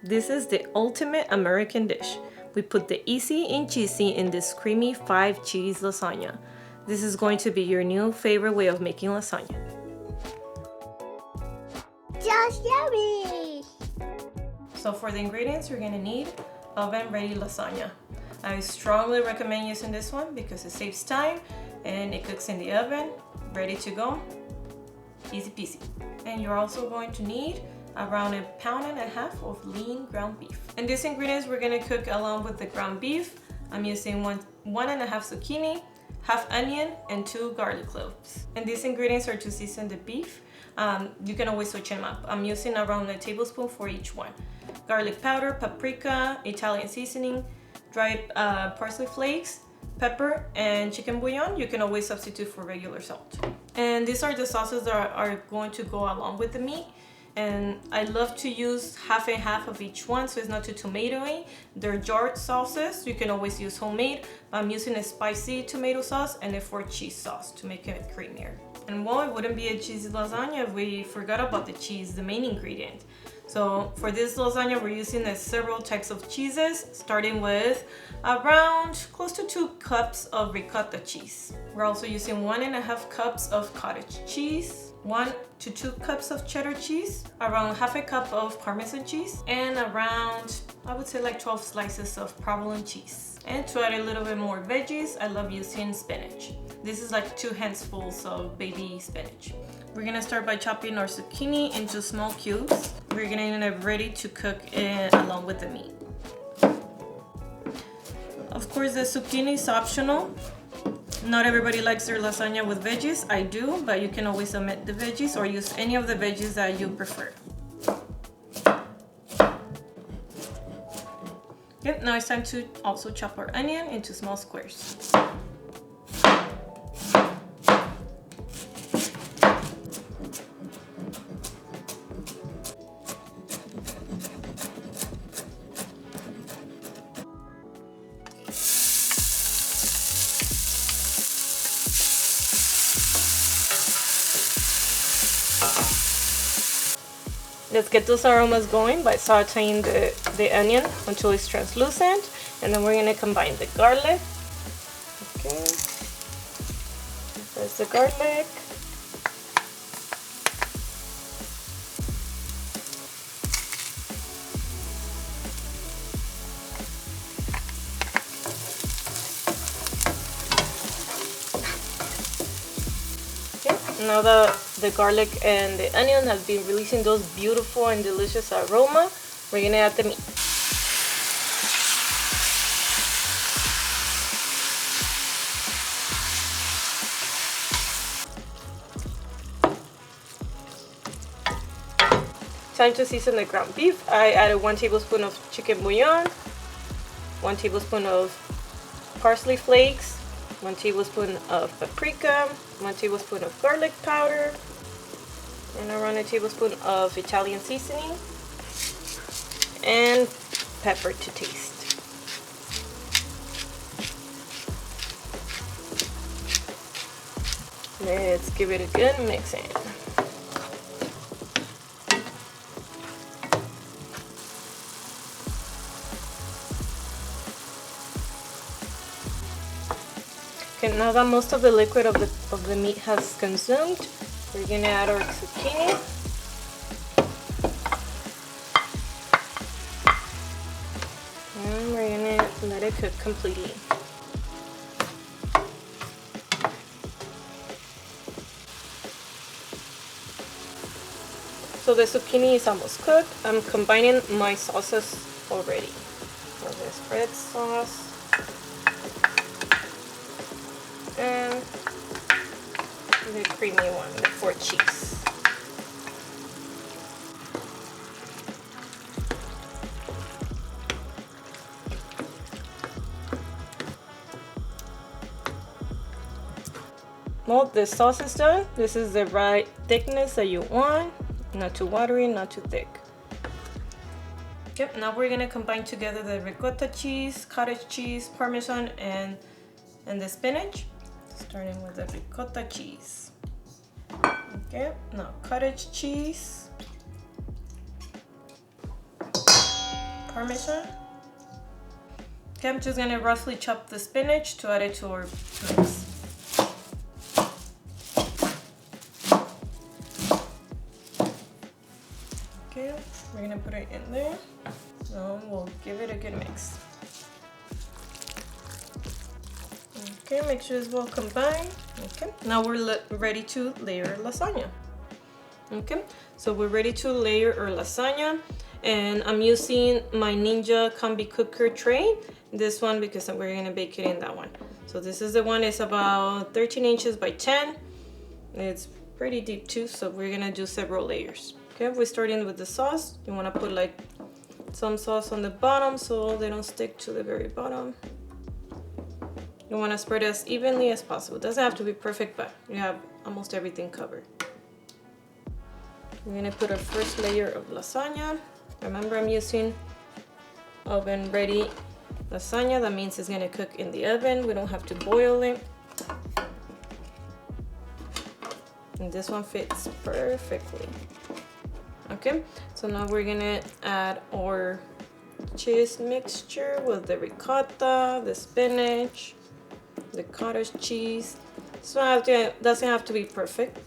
This is the ultimate American dish. We put the easy and cheesy in this creamy 5-cheese lasagna. This is going to be your new favorite way of making lasagna. Just yummy! So for the ingredients, you're gonna need oven-ready lasagna. I strongly recommend using this one because it saves time and it cooks in the oven, ready to go, easy peasy. And you're also going to need around 1.5 pounds of lean ground beef. And these ingredients we're gonna cook along with the ground beef. I'm using one and a half zucchini, half onion, and 2 garlic cloves. And these ingredients are to season the beef. You can always switch them up. I'm using around 1 tablespoon for each one. Garlic powder, paprika, Italian seasoning, dried parsley flakes, pepper, and chicken bouillon. You can always substitute for regular salt. And these are the sauces that are going to go along with the meat. And I love to use half and half of each one so it's not too tomatoey. They're jarred sauces. You can always use homemade. I'm using a spicy tomato sauce and a 4 cheese sauce to make it creamier. And well, it wouldn't be a cheesy lasagna if we forgot about the cheese, the main ingredient. So for this lasagna, we're using several types of cheeses, starting with around close to 2 cups of ricotta cheese. We're also using 1.5 cups of cottage cheese, 1 to 2 cups of cheddar cheese, around half a cup of Parmesan cheese, and around, I would say like 12 slices of provolone cheese. And to add a little bit more veggies, I love using spinach. This is like 2 handfuls of baby spinach. We're gonna start by chopping our zucchini into small cubes. We're gonna get it ready to cook it along with the meat. Of course, the zucchini is optional. Not everybody likes their lasagna with veggies. I do, but you can always omit the veggies or use any of the veggies that you prefer. Okay, now it's time to also chop our onion into small squares. Let's get those aromas going by sauteing the onion until it's translucent, and then we're going to combine the garlic. Okay, there's the garlic. Now that the garlic and the onion have been releasing those beautiful and delicious aroma, we're gonna add the meat. Time to season the ground beef. I added 1 tablespoon of chicken bouillon, 1 tablespoon of parsley flakes, 1 tablespoon of paprika, 1 tablespoon of garlic powder, and around 1 tablespoon of Italian seasoning, and pepper to taste. Let's give it a good mix in. Okay, now that most of the liquid of the meat has consumed, we're gonna add our zucchini. And we're gonna let it cook completely. So the zucchini is almost cooked. I'm combining my sauces already. So there's red sauce. And the creamy one, the 4 cheese. Well, the sauce is done. This is the right thickness that you want. Not too watery, not too thick. Yep, now we're gonna combine together the ricotta cheese, cottage cheese, Parmesan, and the spinach. Starting with the ricotta cheese. Okay, now cottage cheese. Parmesan. Okay, I'm just gonna roughly chop the spinach to add it to our mix. Okay, we're gonna put it in there. So we'll give it a good mix. Okay, make sure it's well combined. Okay, now we're ready to layer lasagna. Okay, so we're ready to layer our lasagna, and I'm using my Ninja Combi Cooker tray. This one because we're gonna bake it in that one. So this is the one, it's about 13 inches by 10. It's pretty deep too, so we're gonna do several layers. Okay, we're starting with the sauce. You wanna put like some sauce on the bottom so they don't stick to the very bottom. You want to spread it as evenly as possible. It doesn't have to be perfect, but you have almost everything covered. We're going to put our first layer of lasagna. Remember, I'm using oven ready lasagna. That means it's going to cook in the oven. We don't have to boil it. And this one fits perfectly. Okay, so now we're going to add our cheese mixture with the ricotta, the spinach, the cottage cheese. So doesn't have to be perfect.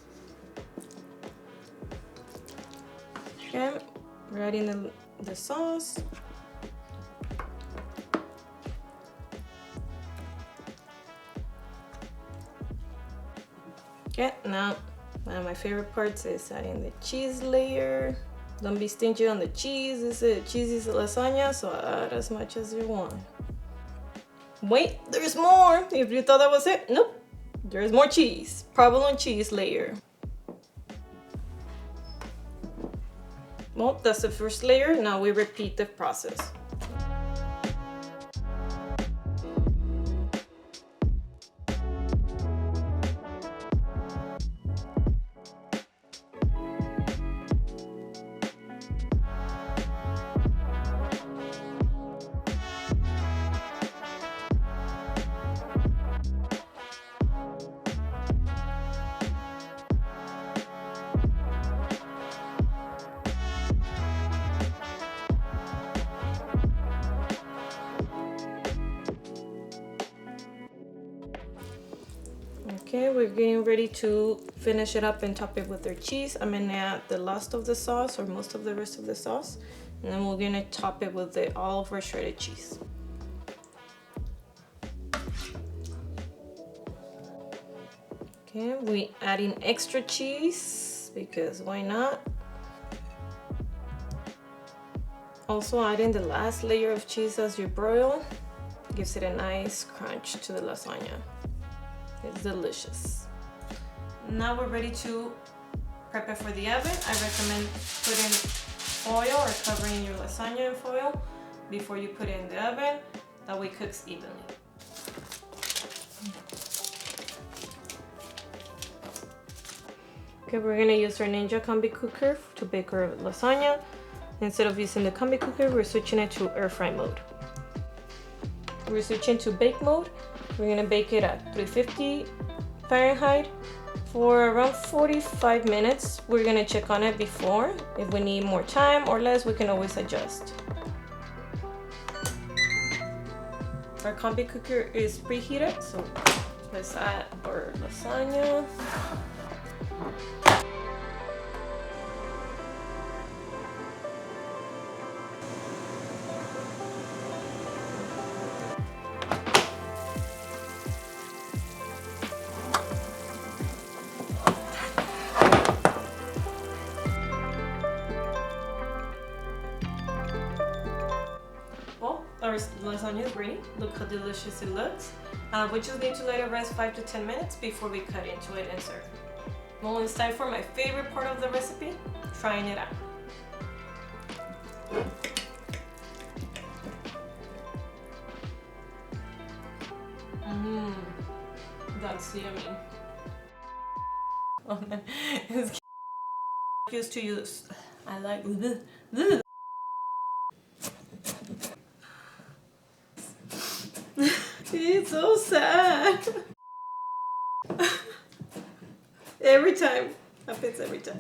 Okay, we're adding the sauce. Okay, now one of my favorite parts is adding the cheese layer. Don't be stingy on the cheese. This is a cheesy lasagna, so add as much as you want. Wait, there's more. If you thought that was it, nope. There's more cheese. Provolone cheese layer. Well, that's the first layer. Now we repeat the process. Okay, we're getting ready to finish it up and top it with our cheese. I'm gonna add the last of the sauce or most of the rest of the sauce, and then we're gonna top it with all of our shredded cheese. Okay, we adding extra cheese because why not? Also adding the last layer of cheese as you broil gives it a nice crunch to the lasagna. It's delicious. Now we're ready to prep it for the oven. I recommend putting foil or covering your lasagna in foil before you put it in the oven. That way it cooks evenly. Okay, we're gonna use our Ninja Combi Cooker to bake our lasagna. Instead of using the Combi Cooker, we're switching it to air fry mode. We're switching to bake mode. We're gonna bake it at 350 Fahrenheit for around 45 minutes. We're gonna check on it before. If we need more time or less, we can always adjust. Our Combi Cooker is preheated, so let's add our lasagna. Our lasagna is ready. Look how delicious it looks. We just need to let it rest 5 to 10 minutes before we cut into it and serve. Well, it's time for my favorite part of the recipe, trying it out. That's yummy. Oh man, it's used to use. I like this. It's so sad. Every time. Happens every time.